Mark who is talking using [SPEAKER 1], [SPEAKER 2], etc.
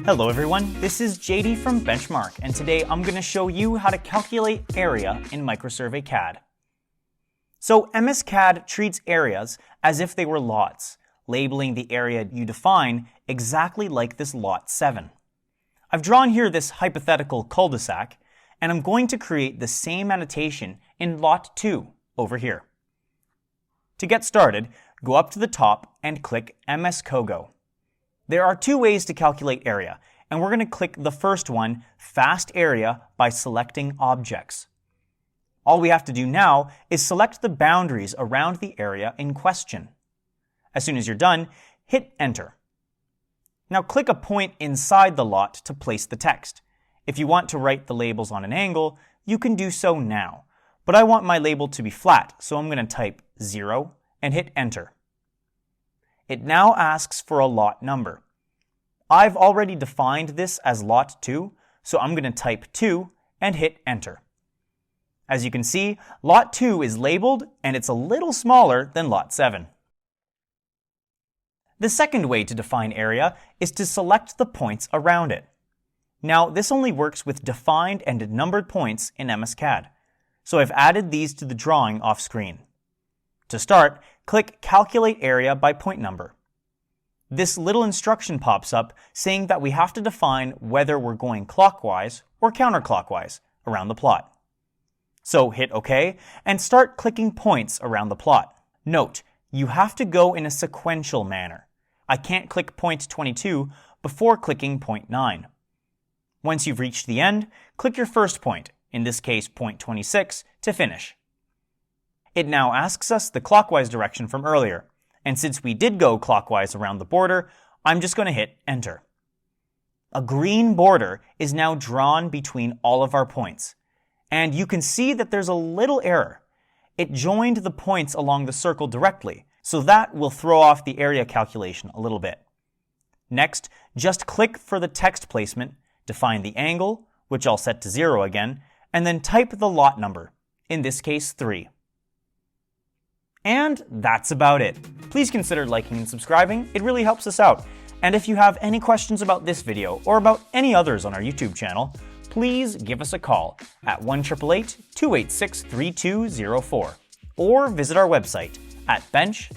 [SPEAKER 1] Hello everyone, this is JD from Benchmark, and today I'm going to show you how to calculate area in MicroSurvey CAD. So MSCAD treats areas as if they were lots, labeling the area you define exactly like this lot 7. I've drawn here this hypothetical cul-de-sac, and I'm going to create the same annotation in lot 2 over here. To get started, go up to the top and click MSCOGO. There are two ways to calculate area, and we're going to click the first one, Fast Area, by selecting Objects. All we have to do now is select the boundaries around the area in question. As soon as you're done, hit Enter. Now click a point inside the lot to place the text. If you want to write the labels on an angle, you can do so now. But I want my label to be flat, so I'm going to type 0 and hit Enter. It now asks for a lot number. I've already defined this as lot 2, so I'm going to type 2 and hit Enter. As you can see, lot 2 is labeled and it's a little smaller than lot 7. The second way to define area is to select the points around it. Now, this only works with defined and numbered points in MSCAD, so I've added these to the drawing off screen. To start, click Calculate Area by Point Number. This little instruction pops up saying that we have to define whether we're going clockwise or counterclockwise around the plot. So hit OK and start clicking points around the plot. Note, you have to go in a sequential manner. I can't click point 22 before clicking point 9. Once you've reached the end, click your first point, in this case point 26, to finish. It now asks us the clockwise direction from earlier, and since we did go clockwise around the border, I'm just going to hit Enter. A green border is now drawn between all of our points, and you can see that there's a little error. It joined the points along the circle directly, so that will throw off the area calculation a little bit. Next, just click for the text placement, define the angle, which I'll set to 0 again, and then type the lot number, in this case 3. And that's about it. Please consider liking and subscribing, it really helps us out. And if you have any questions about this video or about any others on our YouTube channel, please give us a call at 1-888-286-3204 or visit our website at bench-mark.ca.